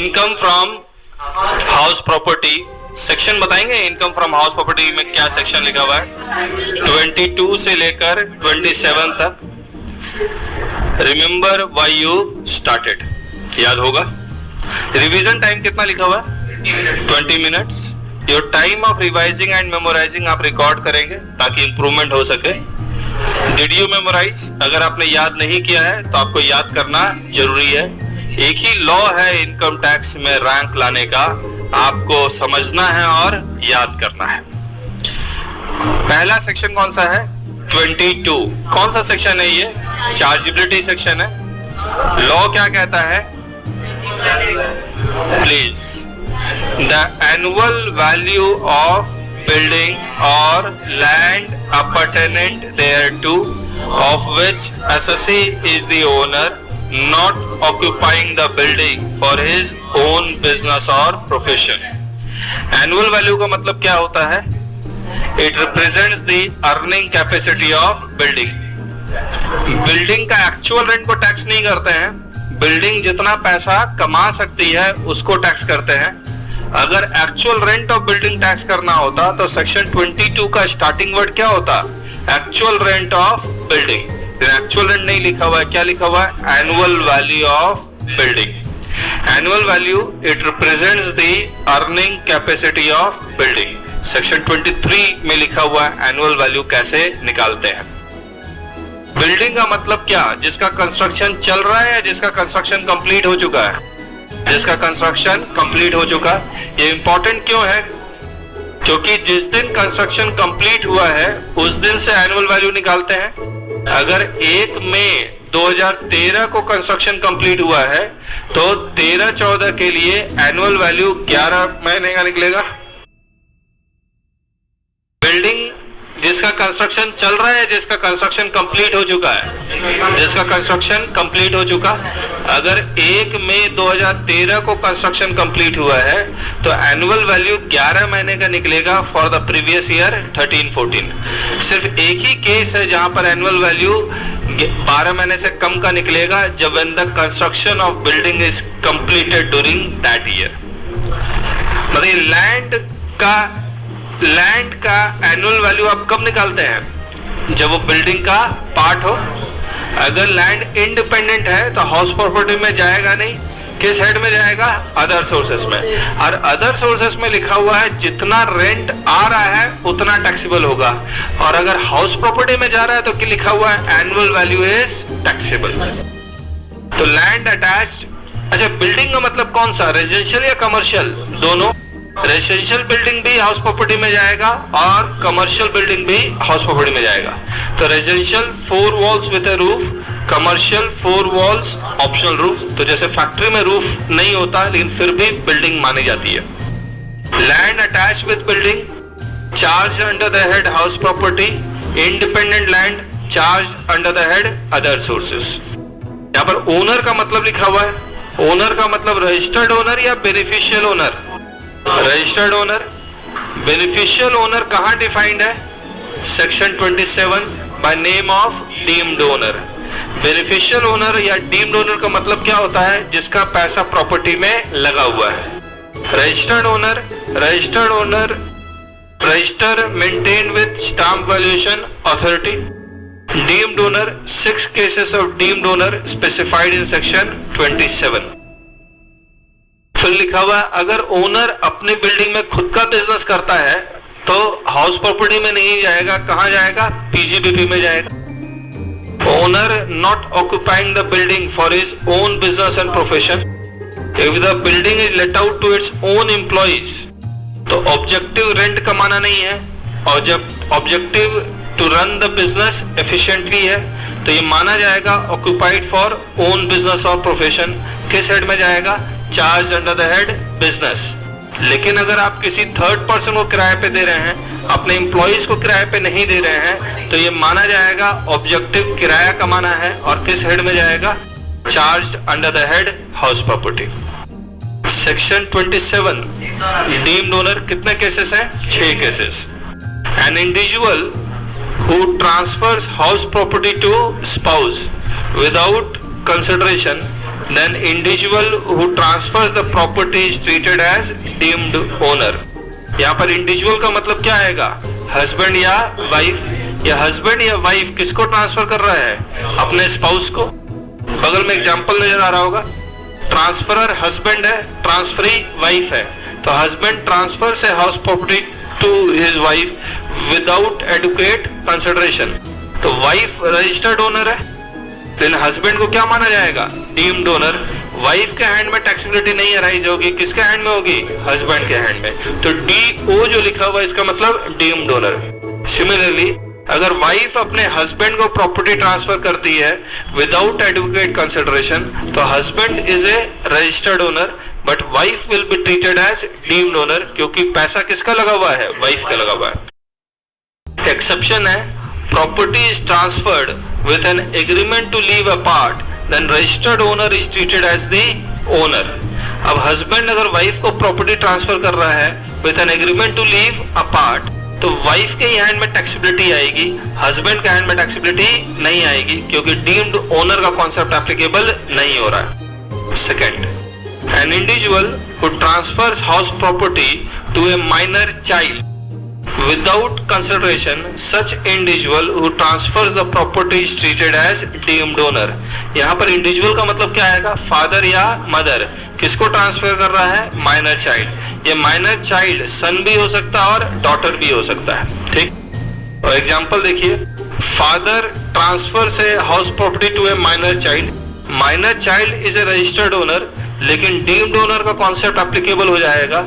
Income from house property section बताएंगे। Income from house property में क्या सेक्शन लिखा हुआ है? 22 से लेकर 27 तक। रिमेंबर व्हाई यू स्टार्टेड, याद होगा। रिवीजन टाइम कितना लिखा हुआ है? 20 minutes. Your time of revising and memorising आप रिकॉर्ड करेंगे ताकि इंप्रूवमेंट हो सके। Did you memorise? अगर आपने याद नहीं किया है तो आपको याद करना जरूरी है। एक ही लॉ है इनकम टैक्स में रैंक लाने का, आपको समझना है और याद करना है। पहला सेक्शन कौन सा है? 22। कौन सा सेक्शन है ये? चार्जेबिलिटी सेक्शन है। लॉ क्या कहता है? Please, the annual value of building और land अपटेनेंट thereto of which assessee is the owner not occupying the building for his own business or profession। Annual value का मतलब क्या होता है? It represents the earning capacity of building. Building का actual rent को tax नहीं करते हैं, बिल्डिंग जितना पैसा कमा सकती है उसको टैक्स करते हैं। अगर actual rent of building tax करना होता तो सेक्शन 22 का स्टार्टिंग वर्ड क्या होता? Actual rent of building. Actual rent नहीं लिखा हुआ है, क्या लिखा हुआ है? Annual value of building. Annual value it represents the earning capacity of building. Section 23 में लिखा हुआ है एनुअल वैल्यू कैसे निकालते हैं। बिल्डिंग का मतलब क्या? जिसका कंस्ट्रक्शन चल रहा है या जिसका कंस्ट्रक्शन कंप्लीट हो चुका है? जिसका कंस्ट्रक्शन कंप्लीट हो चुका। ये इंपॉर्टेंट क्यों है? क्योंकि जिस दिन कंस्ट्रक्शन कंप्लीट हुआ है उस दिन से एनुअल वैल्यू निकालते हैं। अगर 1 मई 2013 को कंस्ट्रक्शन कंप्लीट हुआ है तो 13-14 के लिए एनुअल वैल्यू 11 महीने का निकलेगा। बिल्डिंग जिसका कंस्ट्रक्शन चल रहा है, जिसका कंस्ट्रक्शन कंप्लीट हो चुका है, जिसका कंस्ट्रक्शन कंप्लीट हो चुका, अगर 1 मई 2013 को कंस्ट्रक्शन कंप्लीट हुआ है तो एनुअल वैल्यू 11 महीने का निकलेगा फॉर द प्रीवियस ईयर 13-14। सिर्फ एक ही केस है जहां पर एनुअल वैल्यू 12 महीने से कम का निकलेगा, जब when the construction of building is completed during that year. मतलब लैंड का एनुअल वैल्यू आप कब निकालते हैं? जब वो बिल्डिंग का पार्ट हो। अगर लैंड इंडिपेंडेंट है तो हाउस प्रॉपर्टी में जाएगा नहीं, किस हेड में जाएगा? अदर सोर्सेस में। और अदर सोर्सेस में लिखा हुआ है जितना रेंट आ रहा है उतना टैक्सेबल होगा। और अगर हाउस प्रॉपर्टी में जा रहा है तो क्या लिखा हुआ है? Annual value is taxable. तो लैंड अटैच्ड। अच्छा, बिल्डिंग का मतलब कौन सा? रेजिडेंशियल या कमर्शियल? दोनों। रेजिडेंशियल बिल्डिंग भी हाउस प्रॉपर्टी में जाएगा और कमर्शियल बिल्डिंग भी हाउस प्रॉपर्टी में जाएगा। तो residential 4 walls with a roof, commercial 4 walls optional roof. तो जैसे फैक्ट्री में रूफ नहीं होता लेकिन फिर भी बिल्डिंग मानी जाती है। Land attach with building charge under the head house property. Independent land charge under the head other sources. यहाँ पर ओनर का मतलब लिखा हुआ है। ओनर का मतलब रजिस्टर्ड ओनर या beneficial owner? Registered owner. Beneficial owner कहां डिफाइंड है? Section 27 by name of deemed owner. Beneficial owner या डीम्ड ओनर का मतलब क्या होता है? जिसका पैसा प्रॉपर्टी में लगा हुआ है। Registered owner register maintain with stamp valuation authority. Deemed owner 6 cases of deemed owner specified in section 27। फिर लिखा हुआ अगर ओनर अपनी बिल्डिंग में खुद का बिजनेस करता है तो हाउस प्रॉपर्टी में नहीं जाएगा, कहां जाएगा? पीजीबीपी में जाएगा। Owner not occupying the building for his own business and profession. If the building is let out to its own employees तो ऑब्जेक्टिव रेंट कमाना नहीं है, objective to run the business efficiently है, तो ये माना जाएगा ऑक्यूपाइड फॉर ओन बिजनेस और प्रोफेशन। किस हेड में जाएगा? Charge under the head business. लेकिन अगर आप किसी थर्ड पर्सन को किराए पे दे रहे हैं, अपने एम्प्लॉइज को किराए पे नहीं दे रहे हैं, तो ये माना जाएगा ऑब्जेक्टिव किराया कमाना है। और किस हेड में जाएगा? Charge under the head house property. Section 27 deemed owner कितने केसेस हैं? 6 cases. An individual who transfers house property to spouse without consideration then individual who transfers the property is treated as deemed owner. यहाँ पर individual का मतलब क्या आएगा? Husband या wife, या हस्बैंड या वाइफ किसको ट्रांसफर कर रहा है? अपने स्पाउस को। बगल में एग्जांपल नजर आ रहा होगा, ट्रांसफरर हस्बैंड है, ट्रांसफरी वाइफ है, तो husband transfers house property to his wife without adequate consideration, तो वाइफ रजिस्टर्ड ओनर है, लेकिन हस्बैंड को क्या माना जाएगा? Deemed owner. वाइफ के हैंड में टैक्सेबिलिटी नहीं अराइज होगी, किसके हैंड में होगी? हस्बैंड के हैंड में। तो DO जो लिखा हुआ है इसका मतलब डीम्ड ओनर। सिमिलरली अगर वाइफ अपने हस्बैंड को प्रॉपर्टी ट्रांसफर करती है विदाउट एडुकेट कंसिडरेशन, तो husband is a registered owner but wife will be treated as deemed owner, क्योंकि पैसा किसका लगा हुआ है? वाइफ का लगा हुआ है। एक्सेप्शन है, property is transferred with an agreement to leave apart, then registered owner is treated as the owner. अब हस्बैंड अगर वाइफ को प्रॉपर्टी ट्रांसफर कर रहा है with an agreement to leave apart, तो वाइफ के हैंड में टैक्सेबिलिटी आएगी, हस्बैंड के हैंड में टैक्सेबिलिटी नहीं आएगी, क्योंकि डीम्ड ओनर का कॉन्सेप्ट एप्लीकेबल नहीं हो रहा है। Second, an individual who transfers house property to a minor child without consideration, such individual who transfers the property is treated as deemed owner. यहाँ पर इंडिविजुअल का मतलब क्या आएगा? फादर या मदर। किसको ट्रांसफर कर रहा है? Minor child. ये माइनर चाइल्ड सन भी हो सकता है और डॉटर भी हो सकता है, ठीक। और एग्जांपल देखिए, father transfers house property to a minor child, minor child is a registered owner, लेकिन डीम्ड ओनर का कॉन्सेप्ट एप्लीकेबल हो जाएगा,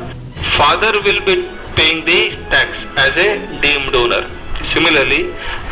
father will be paying the tax as a deemed owner. Similarly,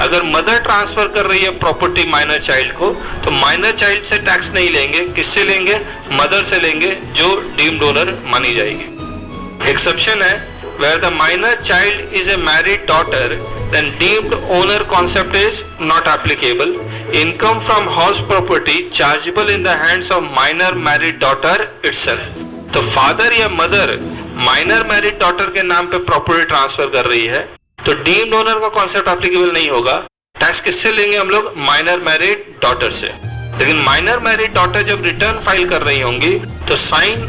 अगर mother transfer कर रही है property minor child को, तो माइनर चाइल्ड से टैक्स नहीं लेंगे, किससे लेंगे? मदर से लेंगे, जो डीम्ड ओनर मानी जाएगी। एक्सेप्शन है, where the minor child is a married daughter, then deemed owner concept is not applicable. Income from house property chargeable in the hands of minor married daughter itself. तो father या mother minor married daughter के नाम पे property transfer कर रही है, तो deemed owner का कॉन्सेप्ट एप्लीकेबल नहीं होगा। टैक्स किससे लेंगे हम लोग? माइनर मैरिड डॉटर से। लेकिन माइनर मैरिड डॉटर जब रिटर्न फाइल कर रही होंगी तो साइन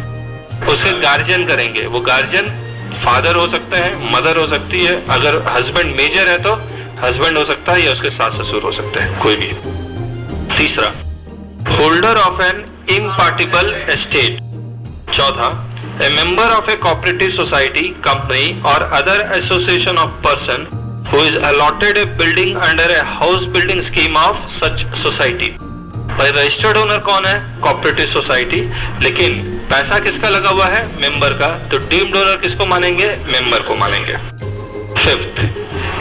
उसके गार्जियन करेंगे। वो गार्जियन फादर हो सकते हैं, मदर हो सकती है, अगर हस्बैंड मेजर है तो हस्बैंड हो सकता है या उसके सास ससुर हो सकते हैं, कोई भी। तीसरा, holder of an impartible estate. चौथा, a member of a cooperative society, company or other association of person who is allotted a building under a house building scheme of such society. भाई रजिस्टर्ड ओनर कौन है? Cooperative society, लेकिन पैसा किसका लगा हुआ है? मेंबर का, तो डीम्ड ओनर किसको मानेंगे? मेंबर को मानेंगे। Fifth,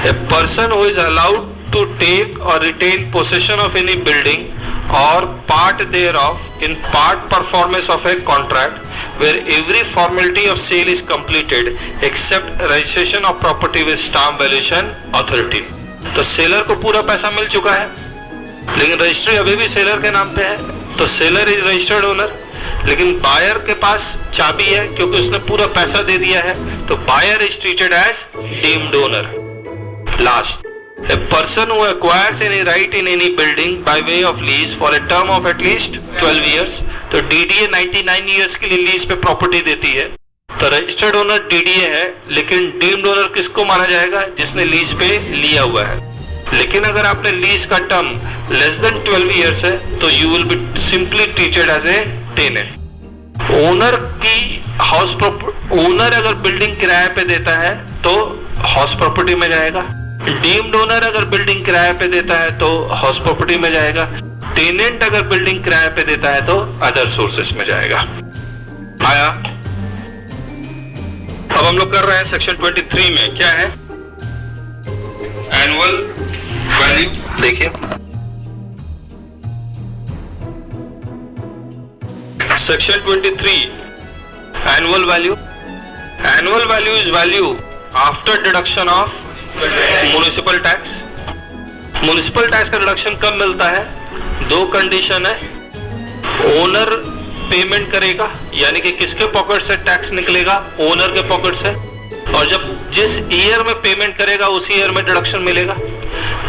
a person who is allowed to take or retain possession of any building or part thereof in part performance of a contract where every formality of sale is completed except registration of property with stamp valuation authority. तो seller को पूरा पैसा मिल चुका है, लेकिन registry अभी भी seller के नाम पे है, तो सेलर इज रजिस्टर्ड ओनर, लेकिन बायर के पास चाबी है क्योंकि उसने पूरा पैसा दे दिया है, तो buyer is treated as deemed owner. Last, a person who acquires any right in any building by way of lease for a term of at least 12 years, तो DDA 99 years के लिए लीज पे प्रॉपर्टी देती है, तो registered owner DDA है, लेकिन deemed owner किसको माना जाएगा? जिसने लीज पे लिया हुआ है। लेकिन अगर आपने लीज का टर्म लेस देन 12 years है, तो you will be simply treated as a tenant. Owner की हाउस ओनर अगर बिल्डिंग किराए पे देता है तो हाउस प्रॉपर्टी में जाएगा, डीम्ड ओनर अगर बिल्डिंग किराए पे देता है तो हाउस प्रॉपर्टी में जाएगा, टेनेंट अगर बिल्डिंग किराए पे देता है तो अदर सोर्सेस में जाएगा। आया? अब हम लोग कर रहे हैं सेक्शन 23 में, क्या है? Annual value. देखिए section 23, annual value. Annual value is value after deduction of municipal tax. Municipal tax का डिडक्शन कब मिलता है? दो कंडीशन है, ओनर पेमेंट करेगा, यानी कि किसके पॉकेट से टैक्स निकलेगा? ओनर के पॉकेट से, और जब जिस ईयर में पेमेंट करेगा उसी ईयर में डिडक्शन मिलेगा।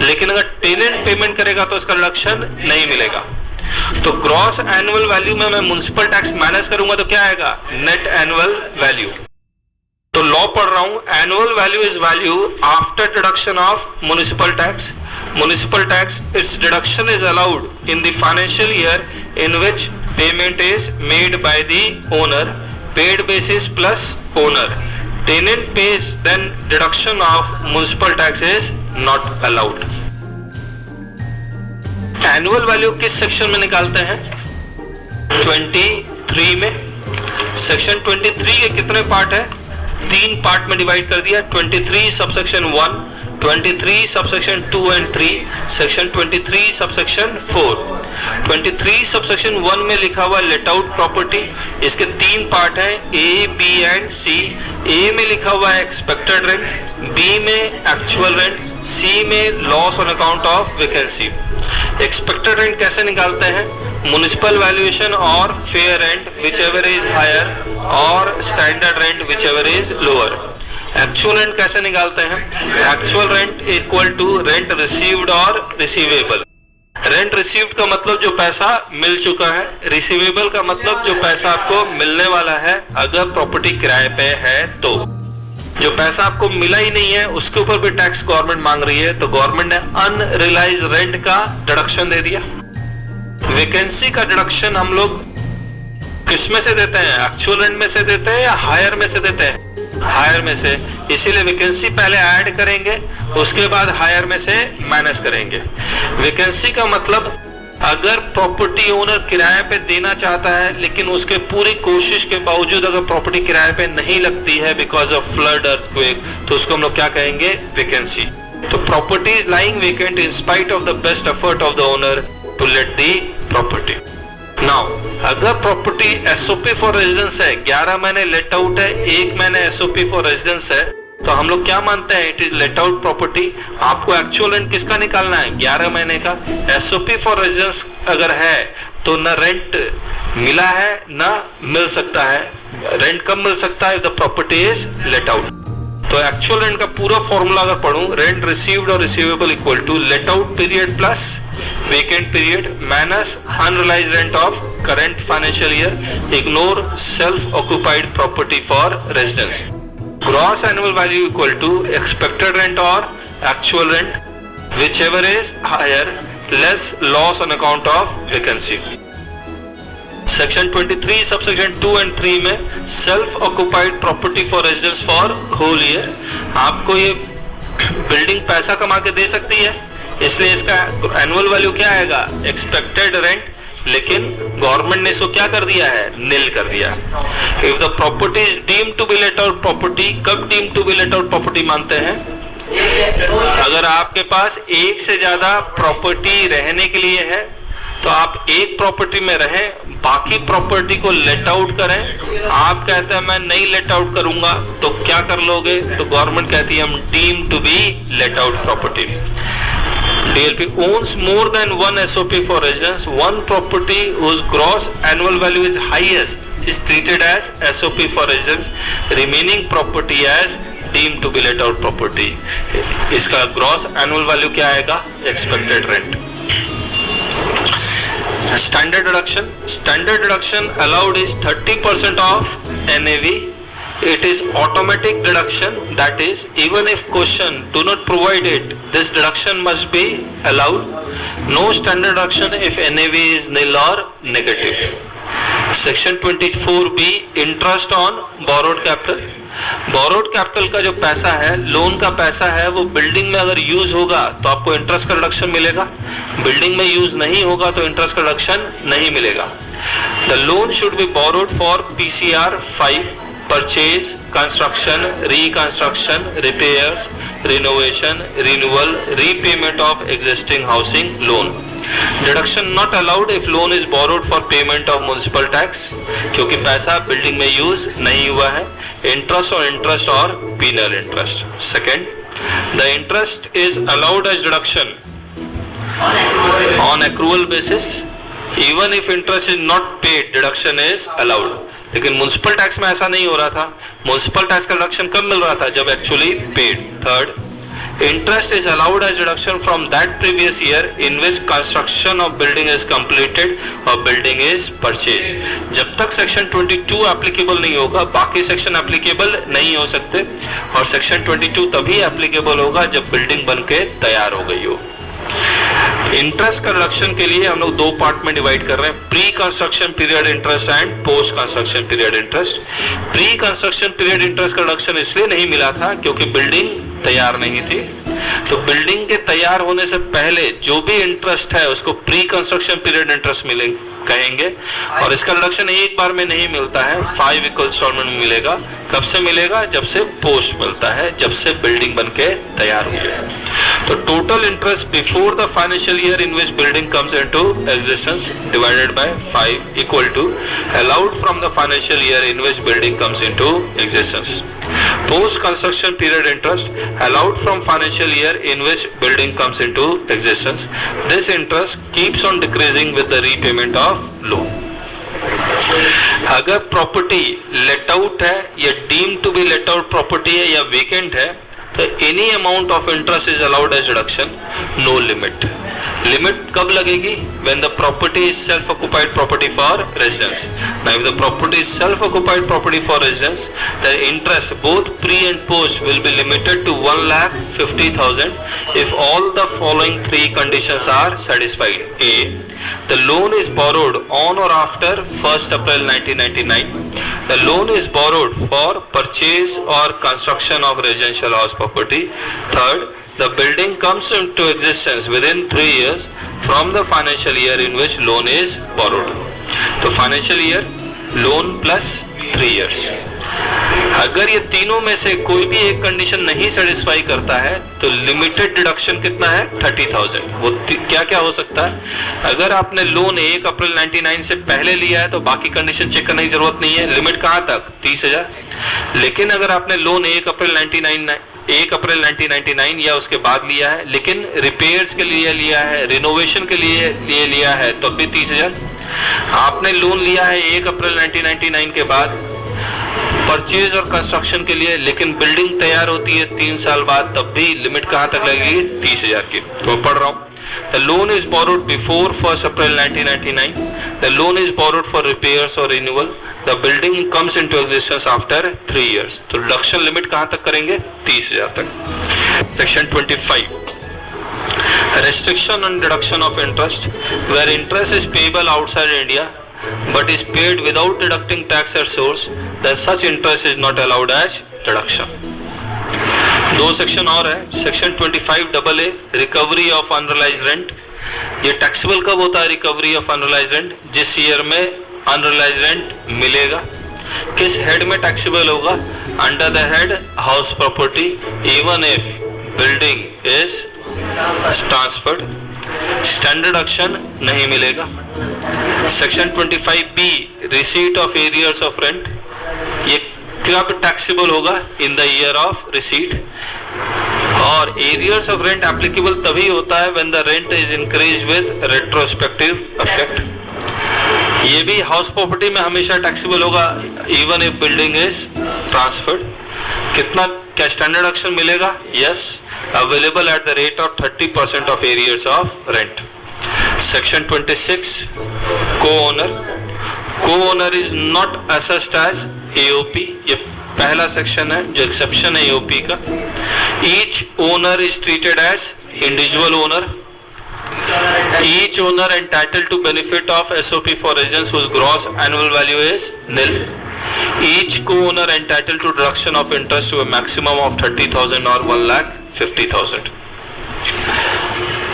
लेकिन अगर टेनेंट पेमेंट करेगा तो इसका डिडक्शन नहीं मिलेगा। तो ग्रॉस एनुअल वैल्यू में मैं म्युनिसिपल टैक्स माइनस करूंगा तो क्या आएगा, नेट एनुअल वैल्यू। तो लॉ पढ़ रहा हूं, annual value is value after deduction of municipal tax. Municipal tax, its deduction is allowed in the financial year in which payment is made by the owner, paid basis plus owner. Tenant pays, then deduction of municipal tax is not allowed. Annual value किस section में निकालते हैं, 23 में। Section 23 के कितने part है, 3 part में divide कर दिया, 23 subsection 1, 23 subsection 2 and 3, section 23 subsection 4। 23 subsection 1 में लिखा हुआ लेट आउट प्रॉपर्टी, इसके 3 पार्ट हैं, ए, बी एंड सी। ए में लिखा हुआ है एक्सपेक्टेड रेंट, बी में एक्चुअल रेंट, सी में loss on account of vacancy. Expected rent कैसे निकालते हैं, म्युनिसिपल वैल्यूएशन और fair rent whichever is higher और standard rent whichever is lower. Actual rent कैसे निकालते हैं, actual rent equal to rent received और रिसीवेबल। रेंट रिसीव्ड का मतलब जो पैसा मिल चुका है, रिसीवेबल का मतलब जो पैसा आपको मिलने वाला है अगर प्रॉपर्टी किराए पे है तो। जो पैसा आपको मिला ही नहीं है उसके ऊपर भी टैक्स गवर्नमेंट मांग रही है, तो गवर्नमेंट ने अनरियलाइज रेंट का डिडक्शन दे दिया। वैकेंसी का डिडक्शन हम लोग किस में से देते हैं, एक्चुअल रेंट में से देते हैं या हायर में से देते हैं, हायर में से। इसीलिए वैकेंसी पहले ऐड करेंगे, उसके बाद हायर में से माइनस करेंगे। वैकेंसी का मतलब अगर प्रॉपर्टी ओनर किराए पे देना चाहता है लेकिन उसके पूरी कोशिश के बावजूद अगर प्रॉपर्टी किराए पे नहीं लगती है बिकॉज ऑफ फ्लड, अर्थक्वेक, तो उसको हम लोग क्या कहेंगे, वैकेंसी। तो property is lying vacant in spite of the best effort of the owner to let the property. Now अगर प्रॉपर्टी एसओपी फॉर रेजिडेंस है, 11 महीने लेट आउट है, 1 महीने एसओपी फॉर रेजिडेंस है, तो हम लोग क्या मानते हैं, it is let out property. आपको एक्चुअल रेंट किसका निकालना है, 11 महीने का। एसओपी फॉर रेजिडेंस अगर है तो न रेंट मिला है न मिल सकता है। रेंट कब मिल सकता है, the property is let out. तो एक्चुअल रेंट का पूरा फॉर्मूला अगर पढ़ूं, रेंट रिसीव्ड और receivable equal to let out period plus vacant period minus unrealized rent of current financial year, ignore self-occupied property for residence. Gross annual value equal to expected rent or actual rent, whichever is higher, less loss on account of vacancy. Section 23 subsection 2 and 3 में self-occupied property for residence for whole year, आपको ये building पैसा कमा के दे सकती है, इसलिए इसका एनुअल वैल्यू क्या आएगा, एक्सपेक्टेड रेंट। लेकिन गवर्नमेंट ने इसको क्या कर दिया है, नील कर दिया। If the property is deemed to be let out property, कब deemed to be let out property मानते हैं, अगर आपके पास एक से ज्यादा प्रॉपर्टी रहने के लिए है तो आप एक प्रॉपर्टी में रहें, बाकी प्रॉपर्टी को लेट आउट करें। आप कहते हैं मैं नहीं लेट आउट करूंगा, तो क्या कर लोगे, तो गवर्नमेंट कहती है हम deemed to be let out property. DLP owns more than one SOP for residence. One property whose gross annual value is highest is treated as SOP for residence. Remaining property as deemed to be let out property. इसका gross annual value क्या आएगा, expected rent. Standard deduction. Standard deduction allowed is 30% of NAV. It is automatic deduction, that is even if question do not provide it, this deduction must be allowed. No standard deduction if NAV is nil or negative. Section 24B interest on borrowed capital. Borrowed capital का जो पैसा है, loan का पैसा है, वो building में अगर यूज होगा तो आपको इंटरेस्ट का डिडक्शन मिलेगा, बिल्डिंग में यूज नहीं होगा तो इंटरेस्ट का डिडक्शन नहीं मिलेगा। The loan should be borrowed for PCR 5, purchase, construction, reconstruction, repairs, renovation, renewal, repayment of existing housing loan. Deduction not allowed if loan is borrowed for payment of municipal tax, क्योंकि पैसा building में use नहीं हुआ है। Interest on interest और penal interest. Second, the interest is allowed as deduction on accrual basis. Even if interest is not paid, deduction is allowed. लेकिन municipal tax में ऐसा नहीं हो रहा था। म्युनिसिपल टैक्स का डिडक्शन कब मिल रहा था, जब actually paid. Third, Interest is allowed as deduction from that previous year in which construction of building is completed or building is purchased. जब तक सेक्शन 22 एप्लीकेबल नहीं होगा बाकी सेक्शन एप्लीकेबल नहीं हो सकते, और सेक्शन 22 तभी एप्लीकेबल होगा जब बिल्डिंग बनके तैयार हो गई हो। इंटरेस्ट का रिडक्शन के लिए हम लोग दो पार्ट में डिवाइड कर रहे हैं, pre construction period interest and post construction period interest. Pre construction period interest का रिडक्शन इसलिए नहीं मिला था क्योंकि बिल्डिंग तैयार नहीं थी, तो बिल्डिंग के तैयार होने से पहले जो भी इंटरेस्ट है उसको प्री कंस्ट्रक्शन पीरियड इंटरेस्ट कहेंगे, और इसका रिडक्शन एक बार में नहीं मिलता है, 5 इक्वल इंस्टॉलमेंट में मिलेगा। कब से मिलेगा? जब से पोस्ट मिलता है, जब से बिल्डिंग बनके तैयार हुई है। तो total interest before the financial year in which building comes into existence divided by 5 equal to allowed from the financial year in which building comes into existence. Post construction period interest allowed from financial year in which building comes into existence. This interest keeps on decreasing with the repayment of loan. अगर property let out है या deem to be let out property है या vacant है तो any amount of interest is allowed as deduction, no limit. Limit कब लगेगी? when the property is self occupied property for residence. Now if the property is self occupied property for residence, the interest both pre and post will be limited to 1,50,000 if all the following three conditions are satisfied. A, the loan is borrowed on or after 1st April 1999. The loan is borrowed for purchase or construction of residential house property. Third, the building comes into existence within 3 years from the financial year in which loan is borrowed. तो financial year, loan plus 3 years. अगर ये तीनों में से कोई भी एक condition नहीं सेटिस्फाई करता है तो लिमिटेड डिडक्शन कितना है? 30,000। वो क्या क्या हो सकता है? अगर आपने लोन 1 अप्रैल 99 से पहले लिया है तो बाकी कंडीशन चेक करने की जरूरत नहीं है, लिमिट कहाँ तक? 30,000। लेकिन अगर आपने लोन 1 अप्रैल 1999 या उसके बाद लिया है लेकिन रिपेयर्स के लिए लिया है, रिनोवेशन के लिए लिया है, तो भी 30,000। आपने लोन लिया है 1 अप्रैल 1999 के बाद परचेज और कंस्ट्रक्शन के लिए, लेकिन बिल्डिंग तैयार होती है 3 साल बाद, तब भी लिमिट कहां तक लगेगी? 30,000 की। तो मैं पढ़ रहा हूं, the loan is borrowed before 1st April 1999. The loan is borrowed for repairs or renewal. The building comes into existence after 3 years. तो रिडक्शन लिमिट कहां तक करेंगे? 30,000 तक। Section 25, restriction on deduction of interest where interest is payable outside India but is paid without deducting tax at source, then such interest is not allowed as deduction. दो section और है, section 25AA, recovery of unrealised rent. ये taxable कब होता है? Recovery of unrealised rent, जिस year में unrealised rent मिलेगा। किस हेड में टैक्सेबल होगा? Under the head house property even if building is transferred. Standard action नहीं मिलेगा। Section 25B, receipt of arrears of rent, ये कब टैक्सेबल होगा? In the year of receipt. और एरियर्स ऑफ रेंट एप्लीकेबल तभी होता है when the rent is increase with retrospective effect. ये भी हाउस प्रॉपर्टी में हमेशा टैक्सेबल होगा even if building is transferred. कितना क्या स्टैंडर्ड एक्शन मिलेगा? Yes, available at the rate of 30% of arrears of rent. Section 26, co-owner is not assessed as AOP। ये पहला सेक्शन है जो एक्सेप्शन है AOP का। Each owner is treated as individual owner. Each owner entitled to benefit of SOP for residents whose gross annual value is nil. Each co-owner entitled to deduction of interest to a maximum of 30,000 or 1,50,000.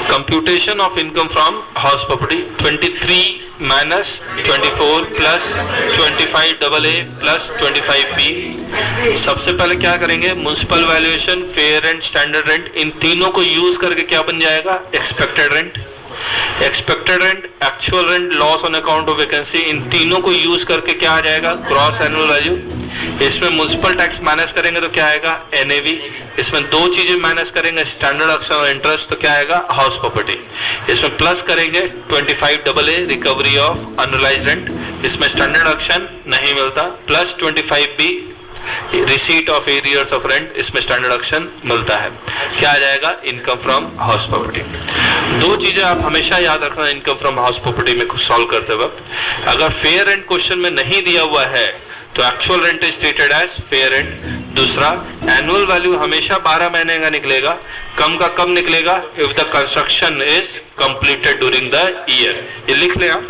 Computation of income from house property, 23 minus 24 plus 25AA plus 25B। सबसे पहले क्या करेंगे? Municipal valuation, fair rent, standard rent, इन तीनों को use करके क्या बन जाएगा? Expected rent. Expected rent, actual rent, loss on account of vacancy, इन तीनों को यूज करके क्या आ जाएगा? Gross annual value. इसमें म्युनिसिपल टैक्स माइनस करेंगे तो क्या आएगा? NAV। इसमें दो चीजें माइनस करेंगे, स्टैंडर्ड एक्शन और इंटरेस्ट, तो क्या आएगा? House property. इसमें प्लस करेंगे 25AA, recovery of unrealised rent, इसमें स्टैंडर्ड एक्शन नहीं मिलता, plus 25B, receipt of arrears of rent, इसमें स्टैंडर्ड डिडक्शन मिलता है। क्या आ जाएगा? Income from house property. दो चीजें आप हमेशा याद रखना इनकम फ्रॉम हाउस प्रॉपर्टी में सॉल्व करते वक्त, अगर फेयर रेंट क्वेश्चन में नहीं दिया हुआ है तो actual rent is treated as fair rent. दूसरा, एनुअल वैल्यू हमेशा 12 महीने का निकलेगा, कम का कब निकलेगा? If the construction is completed during the year. ये लिख लें आप।